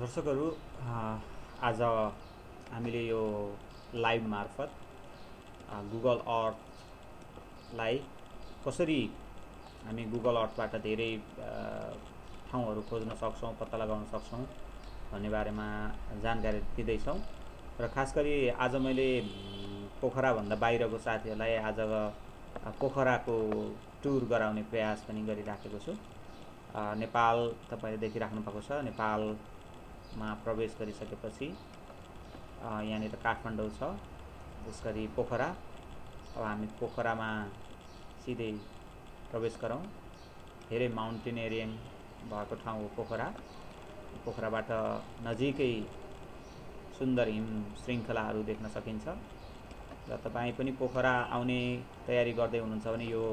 दर्शकहरू आज हामीले यो लाइभ मार्फत गुगल अर्थलाई कसरी हामी गुगल अर्थबाट धेरै ठाउँहरू खोज्न सक्छौँ, पत्ता लगाउन सक्छौँ भन्ने बारेमा जानकारी दिँदैछौँ। र खास गरी आज मैले पोखराभन्दा बाहिरको साथीहरूलाई आज पोखराको टुर गराउने प्रयास पनि गरिराखेको छु। नेपाल तपाईले देखिराख्नु भएको छ। नेपालमा प्रवेश गरिसकेपछि यहाँनिर काठमाडौँ छ, त्यसगरी पोखरा। अब हामी पोखरामा सिधै प्रवेश गरौँ। धेरै माउन्टेनियरिङ भएको ठाउँ हो पोखरा। पोखराबाट नजिकै सुन्दर हिम श्रृङ्खलाहरू देख्न सकिन्छ। र तपाईँ पनि पोखरा आउने तयारी गर्दै हुनुहुन्छ भने यो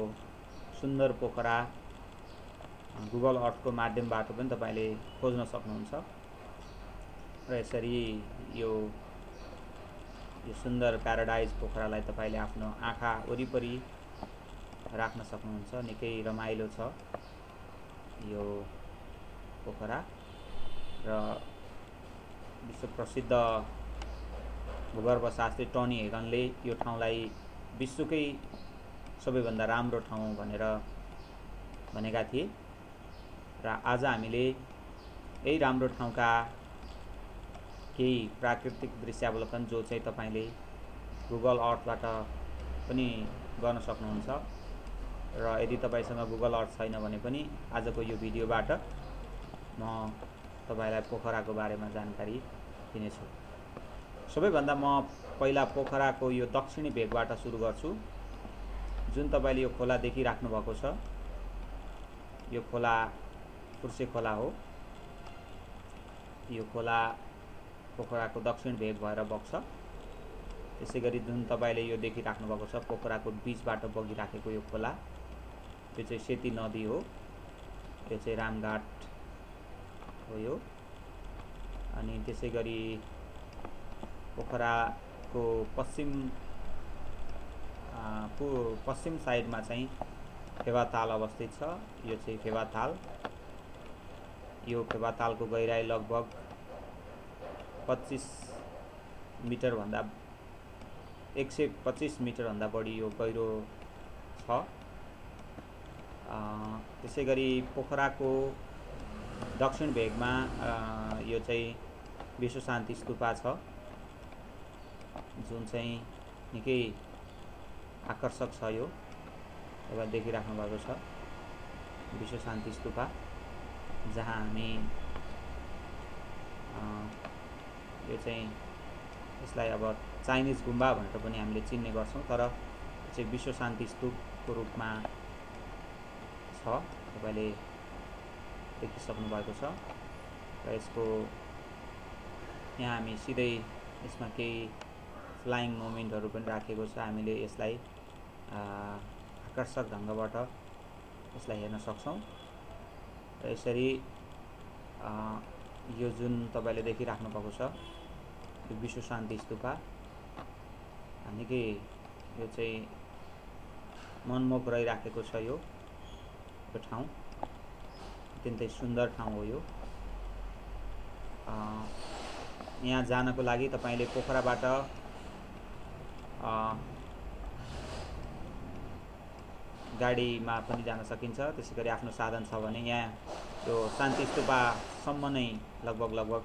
सुन्दर पोखरा गुगल अर्थको माध्यमबाट पनि तपाईले खोज्न सक्नुहुन्छ। र यसरी यो सुन्दर प्याराडाइज पोखरालाई तपाईले आफ्नो आँखा वरिपरि राख्न सक्नुहुन्छ। निकै रमाइलो छ यो पोखरा। र विश्व प्रसिद्ध भूगर्भशास्त्री टनी हेगनले यो ठाउँलाई विश्वकै सबैभन्दा राम्रो ठाउँ भनेर भनेका थिए। र आज हामीले यही राम्रो ठाउँका केही प्राकृतिक दृश्यावलोकन जो चाहिँ तपाईले गुगल अर्थबाट पनि गर्न सक्नुहुन्छ। र यदि तपाईसँग गुगल अर्थ छैन भने पनि आजको यो भिडियोबाट म तपाईलाई पोखराको बारेमा जानकारी दिनेछु। सबैभन्दा म पहिला पोखराको यो दक्षिणी भेगबाट सुरु गर्छु। जुन तपाईले यो खोला देखिराख्नु भएको छ, यो खोला फुर्से खोला हो। यो खोला पोखराको दक्षिण भेग भएर बग्छ। त्यसैगरी जुन तपाईले यो देखिराख्नु भएको छ पोखराको बीचबाट बगिराखेको यो खोला, यो चाहिँ सेती नदी हो। यो चाहिँ रामघाट हो यो। अनि त्यसैगरी पोखराको पश्चिम साइडमा चाहिँ फेवाताल अवस्थित छ। यो चाहिँ फेवाताल। यो फेवातालको गहिराई लगभग 125 मिटर भन्दा बढी यो गहिरो छ। त्यसैगरी पोखराको दक्षिण भेगमा यो चाहिँ विश्व शान्ति स्तूपा छ, जुन चाहिँ निकै आकर्षक छ। यो तपाईले देखिराख्नु भएको छ विश्व शान्ति स्तूपा, जहाँ हामी यो चाहिँ यसलाई अब चाइनिज गुम्बा भनेर पनि हामीले चिन्ने गर्छौँ, तर यो चाहिँ विश्व शान्ति स्तूपको रूपमा छ, तपाईले देखिसक्नु भएको छ। र यसको यहाँ हामी सिधै यसमा केही फ्लाइङ मोमेन्टहरू पनि राखेको छ। हामीले यसलाई आकर्षक ढङ्गबाट यसलाई हेर्न सक्छौँ। र यसरी यो जुन तपाईले देखिराख्नु भएको छ यो विश्व शान्ति स्तूपा निकै यो चाहिँ मनमोहक रहिराखेको छ। यो ठाउँ अत्यन्तै सुन्दर ठाउँ हो यो। यहाँ जानको लागि तपाईले पोखराबाट गाडीमा पनि जान सकिन्छ। त्यसैगरी आफ्नो साधन छ भने यहाँ यो शान्ति स्तूपासम्म नै लगभग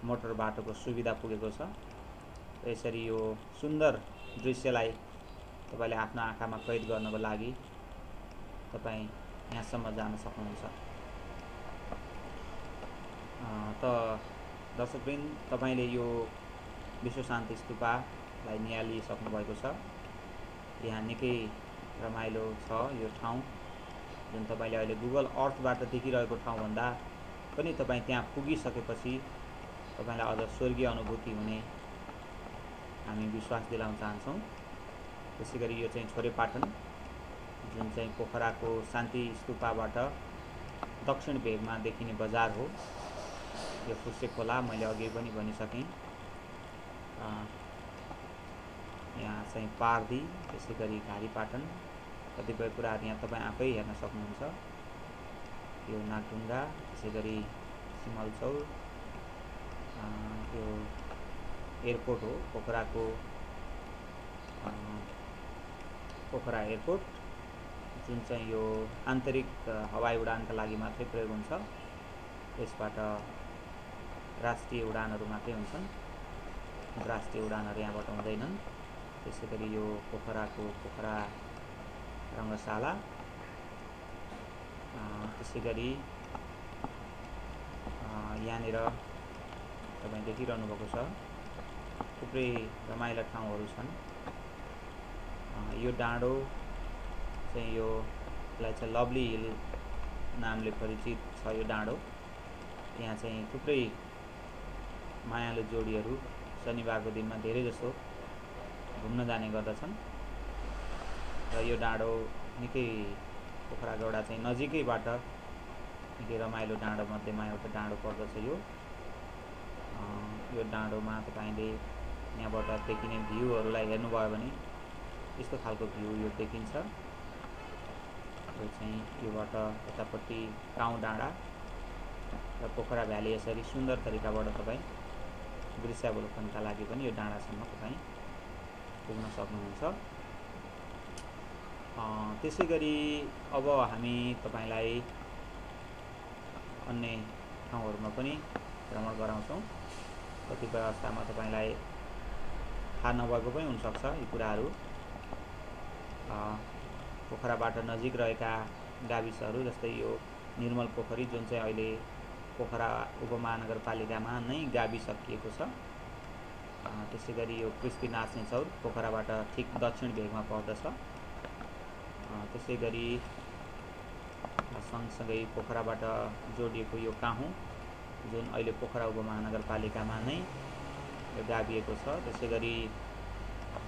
मोटर बाटोको सुविधा पुगेको छ। यसरी यो सुन्दर दृश्यलाई तपाईले आफ्नो आँखामा कैद गर्नको लागि तपाई यहाँसम्म जान सक्नुहुन्छ। त दर्शकवृन्द, तपाईले यो विश्व शान्ति स्तूपालाई निहालिसक्नु भएको छ। यहाँ निकै रमाइलो छ यो ठाउँ। जुन तपाईले अहिले गुगल अर्थबाट देखिरहेको ठाउँभन्दा पनि तपाईँ त्यहाँ पुगिसकेपछि तपाईलाई अझ स्वर्गीय अनुभूति हुने हामी विश्वास दिलाउन चाहन्छौँ। त्यसैगरी यो चाहिँ छोरेपाटन, जुन चाहिँ पोखराको शान्ति स्तूपाबाट दक्षिण भेगमा देखिने बजार हो। यो फुर्से खोला मैले अघि पनि भनिसकेँ। यहाँ चाहिँ पार्दी, त्यसैगरी घारीपाटन, कतिपय कुराहरू यहाँ तपाईँ आफै हेर्न सक्नुहुन्छ। यो नागढुङ्गा, त्यसैगरी सिमलचौर, यो एयरपोर्ट हो, पोखराको पोखरा एयरपोर्ट, जुन चाहिँ यो आन्तरिक हवाई उडानका लागि मात्रै प्रयोग हुन्छ। यसबाट राष्ट्रिय उडानहरू मात्रै हुन्छन्, अन्तर्राष्ट्रिय उडानहरू यहाँबाट हुँदैनन्। त्यसै गरी यो पोखराको पोखरा रङ्गशाला, त्यसै गरी यहाँनिर तपाईँ देखिरहनु भएको छ थुप्रै रमाइला ठाउँहरू छन्। यो डाँडो चाहिँ यसलाई चाहिँ लभली हिल नामले परिचित छ। यो डाँडो यहाँ चाहिँ थुप्रै मायालु जोडीहरू शनिबारको दिनमा धेरै जसो घुम्न जाने गर्दछन् र यो डाँडो निकै पोखराको एउटा चाहिँ नजिकैबाट निकै रमाइलो डाँडो मध्येमा एउटा डाँडो पर्दछ। यो डाँडोमा तपाईँले यहाँबाट देखिने भ्यूहरूलाई हेर्नुभयो भने यस्तो खालको भ्यू यो देखिन्छ। यो चाहिँ योबाट यतापट्टि काउँ डाँडा र पोखरा भ्याली यसरी सुन्दर तरिकाबाट तपाईँ दृश्यावलोकनका लागि पनि यो डाँडासम्म तपाईँ पुग्न सक्नुहुन्छ। त्यसै गरी अब हामी तपाईलाई अन्य ठाउँहरूमा पनि भ्रमण गराउँछौँ। कतिपय अवस्थामा तपाईलाई थाहा नभएको पनि हुनसक्छ यी कुराहरू। पोखराबाट नजिक रहेका गाविसहरू जस्तै यो निर्मल पोखरी, जुन चाहिँ अहिले पोखरा उपमहानगरपालिकामा नै गाविसकिएको छ। त्यसै गरी यो क्रिस्पी नाच्ने चौर पोखराबाट ठिक दक्षिण भेगमा पर्दछ। त्यसै गरी सँगसँगै पोखराबाट जोडिएको यो काहुँ, जुन अहिले पोखरा उपमहानगरपालिकामा नै यो गाभिएको छ। त्यसै गरी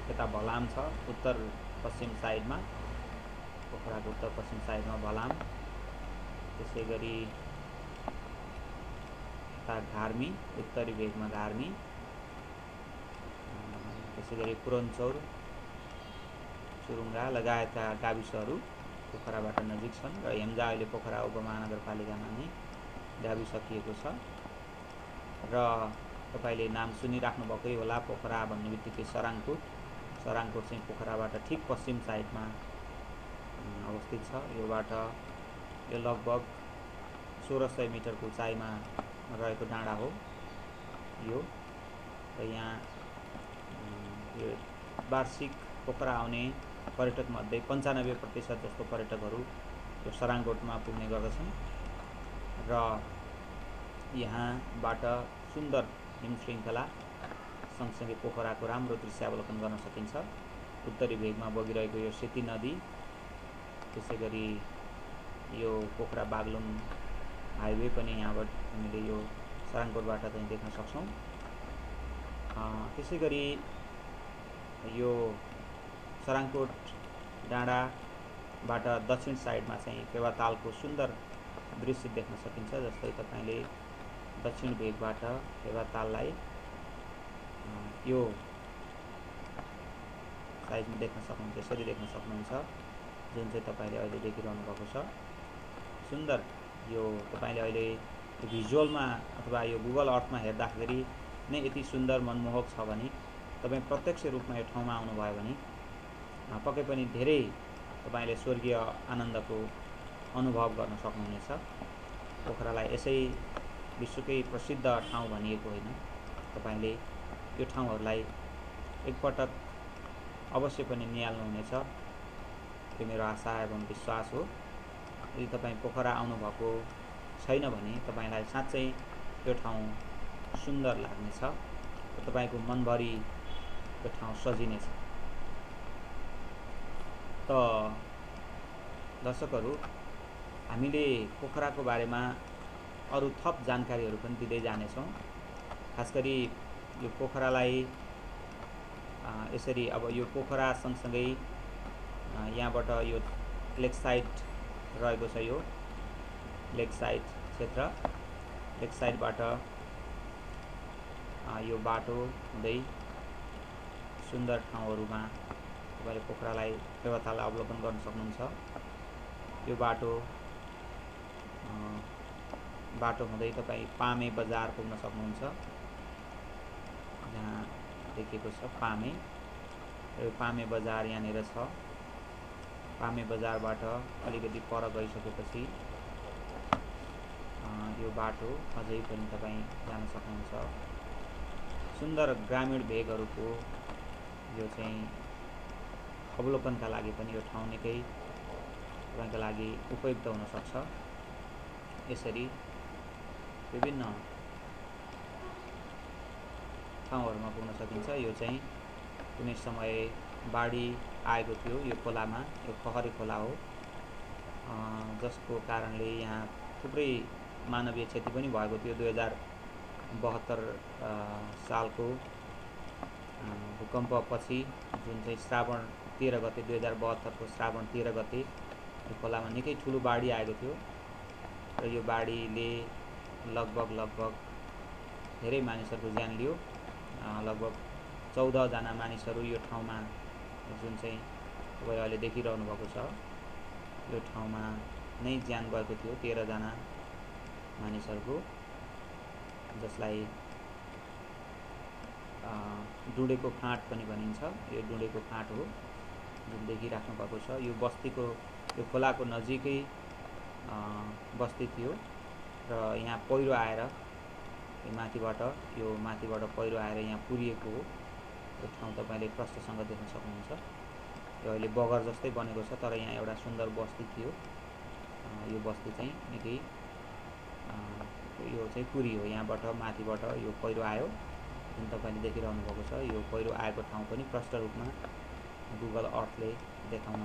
यता भलाम छ उत्तर पश्चिम साइडमा, पोखराको उत्तर पश्चिम साइडमा भलाम। त्यसै गरी यता घार्मी, उत्तरी भेगमा घार्मी। त्यसै गरी पुरनचौर, चुरुङ्गा लगायतका गाविसहरू पोखराबाट नजिक छन् र हेम्जा अहिले पोखरा उपमहानगरपालिकामा नै गाविसकिएको छ। र तपाईले नाम सुनिराख्नुभएकै होला, पोखरा भन्ने बित्तिकै सराङकोट चाहिँ पोखराबाट ठिक पश्चिम साइडमा अवस्थित छ। योबाट यो लगभग 1600 मिटरको उचाइमा रहेको डाँडा हो यो। र यहाँ यो वार्षिक पोखरा आउने पर्यटक मध्ये 95% जस्तो पर्यटकहरू यो सराङकोटमा पुग्ने गर्दछन् र यहाँबाट सुन्दर हिम श्रृङ्खला सँगसँगै पोखराको राम्रो दृश्यावलोकन गर्न सकिन्छ। उत्तरी भेगमा बगिरहेको यो सेती नदी, त्यसै गरी यो पोखरा बागलुङ हाइवे पनि यहाँबाट हामीले यो सराङकोटबाट चाहिँ देख्न सक्छौँ। त्यसै गरी यो सराङकोट डाँडाबाट दक्षिण साइडमा चाहिँ फेवातालको सुन्दर दृश्य देख्न सकिन्छ। जस्तै तपाईले दक्षिण भेगबाट फेवाताललाई यो साइडमा देख्न सक्नुहुन्छ, यसरी देख्न सक्नुहुन्छ, जुन चाहिँ तपाईले अहिले देखिरहनु भएको छ। सुन्दर यो तपाईले अहिले भिजुअलमा अथवा यो गुगल अर्थमा हेर्दाखेरि नै यति सुन्दर मनमोहक छ भने तपाईँ प्रत्यक्ष रूपमा यो ठाउँमा आउनुभयो भने पक्कै पनि धेरै तपाईले स्वर्गीय आनन्दको अनुभव गर्न सक्नुहुनेछ। पोखरालाई यसै विश्वकै प्रसिद्ध ठाउँ भनिएको होइन, तपाईले यो ठाउँहरूलाई एकपटक अवश्य पनि निहाल्नुहुनेछ, यो मेरो आशा एवं विश्वास हो। यदि तपाईँ पोखरा आउनुभएको छैन भने तपाईलाई साँच्चै यो ठाउँ सुन्दर लाग्नेछ, तपाईको मनभरि यो ठाउँ सजिनेछ। त दर्शकहरू, हामीले पोखराको बारेमा अरू थप जानकारीहरू पनि दिँदै जानेछौँ। खास गरी यो पोखरालाई यसरी अब यो पोखरा सँगसँगै यहाँबाट यो लेक साइड रहेको छ, यो लेक साइड क्षेत्र, लेक साइडबाट यो बाटो हुँदै सुन्दर ठाउँहरूमा तपाईले पोखरालाई फेवाताल अवलोकन गर्न सक्नुहुन्छ। यो बाटो हुँदै तपाईँ पामे बजार पुग्न सक्नुहुन्छ। यहाँ देखिएको छ पामे। यो पामे बजार यहाँनिर छ। पामे बजारबाट अलिकति पर गइसकेपछि यो बाटो अझै पनि तपाईँ जान सक्नुहुन्छ। सुन्दर ग्रामीण भेगहरूको यो चाहिँ अवलोकनका लागि पनि यो ठाउँ निकै तपाईँको लागि उपयुक्त हुन सक्छ। यसरी विभिन्न ठाउँहरुमा पुग्न सकिन्छ। यो चाहिँ कुनै समय बाढी आएको थियो यो खोलामा, यो खहरे खोला हो, जसको कारणले यहाँ थुप्रै मानवीय क्षति पनि भएको थियो। 2072 सालको भूकम्पपछि जुन चाहिँ श्रावण 13 गते 2072 को श्रावण 13 गते यो खोलामा निकै ठुलो बाढी आएको थियो र यो बाढीले लगभग धेरै मानिसहरूको ज्यान लियो। लगभग 14 जना मानिसहरू यो ठाउँमा जुन चाहिँ तपाईले अहिले देखिरहनु भएको छ यो ठाउँमा नै ज्यान गएको थियो। 13 जना मानिसहरूको, जसलाई डुडेको फाँट पनि भनिन्छ। यो डुडेको फाँट हो जुन देखिराख्नु भएको छ। यो बस्तीको यो खोलाको नजिकै बस्ती थियो र यहाँ पहिरो आएर माथिबाट पहिरो आएर यहाँ पुरिएको हो। यो ठाउँ तपाईले प्रष्टसँग देख्न सक्नुहुन्छ। यो अहिले बगर जस्तै बनेको छ, तर यहाँ एउटा सुन्दर बस्ती थियो। यो बस्ती चाहिँ निकै यो चाहिँ पुरियो। यहाँबाट माथिबाट यो पहिरो आयो जुन तपाईले देखिरहनु भएको छ। यो पहिरो आएको ठाउँ पनि प्रष्ट रूपमा गुगल अर्थले देखाउन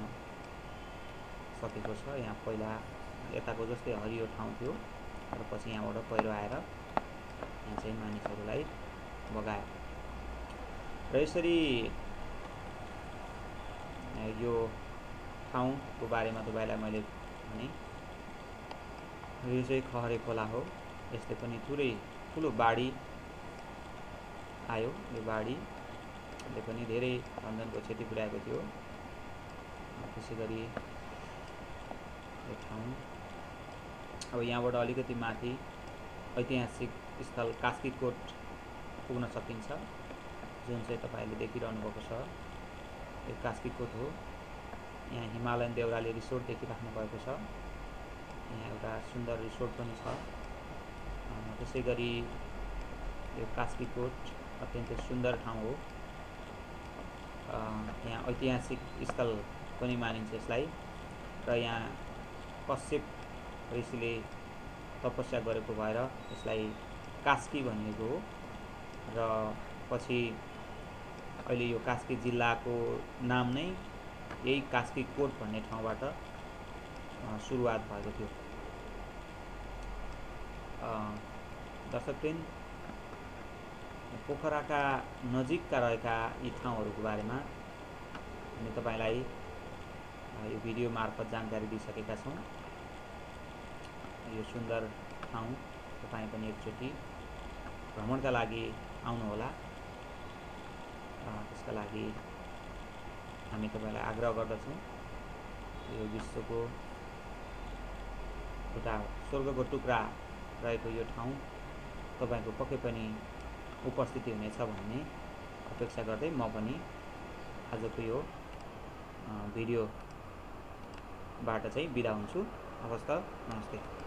सकेको छ। यहाँ पहिला यताको जस्तै हरियो ठाउँ थियो र पछि यहाँबाट पहिरो आएर यहाँ चाहिँ मानिसहरूलाई बगायो। र यसरी यो ठाउँको बारेमा तपाईलाई मैले भने यो चाहिँ खहरे खोला हो। यस्तै पनि ठुलो बाढी आयो। यो बाढीले पनि धेरै धनजनको क्षति पुर्याएको थियो। त्यसैगरी यो ठाउँ अब यहाँबाट अलिकति माथि ऐतिहासिक स्थल कास्कीकोट पुग्न सकिन्छ, जुन चाहिँ तपाईले देखिरहनु भएको छ। यो कास्कीकोट हो। यहाँ हिमालयन देउराली रिसोर्ट देखिराख्नु भएको छ। यहाँ एउटा सुन्दर रिसोर्ट पनि छ। त्यसैगरी यो कास्कीकोट अत्यन्तै सुन्दर ठाउँ हो। यहाँ ऐतिहासिक स्थल पनि मानिन्छ यसलाई र यहाँ कश्यप ऋषिले तपस्या गरेको भएर यसलाई कास्की भनिएको हो र पछि अहिले यो कास्की जिल्लाको नाम नै यही कास्कीकोट भन्ने ठाउँबाट सुरुवात भएको थियो। दर्शकवृन्द, पोखराका नजिकका रहेका यी ठाउँहरूको बारेमा हामी तपाईलाई यो भिडियो मार्फत जानकारी दिइसकेका छौँ। यो सुन्दर ठाउँ तपाईँ पनि एकचोटि भ्रमणका लागि आउनुहोला। त्यसका लागि हामी तपाईलाई आग्रह गर्दछौँ। यो विश्वको एउटा स्वर्गको टुक्रा रहेको यो ठाउँ तपाईको पक्कै पनि उपस्थिति हुनेछ भन्ने अपेक्षा गर्दै म पनि आजको यो भिडियोबाट चाहिँ बिदा हुन्छु। हवस् त, नमस्ते।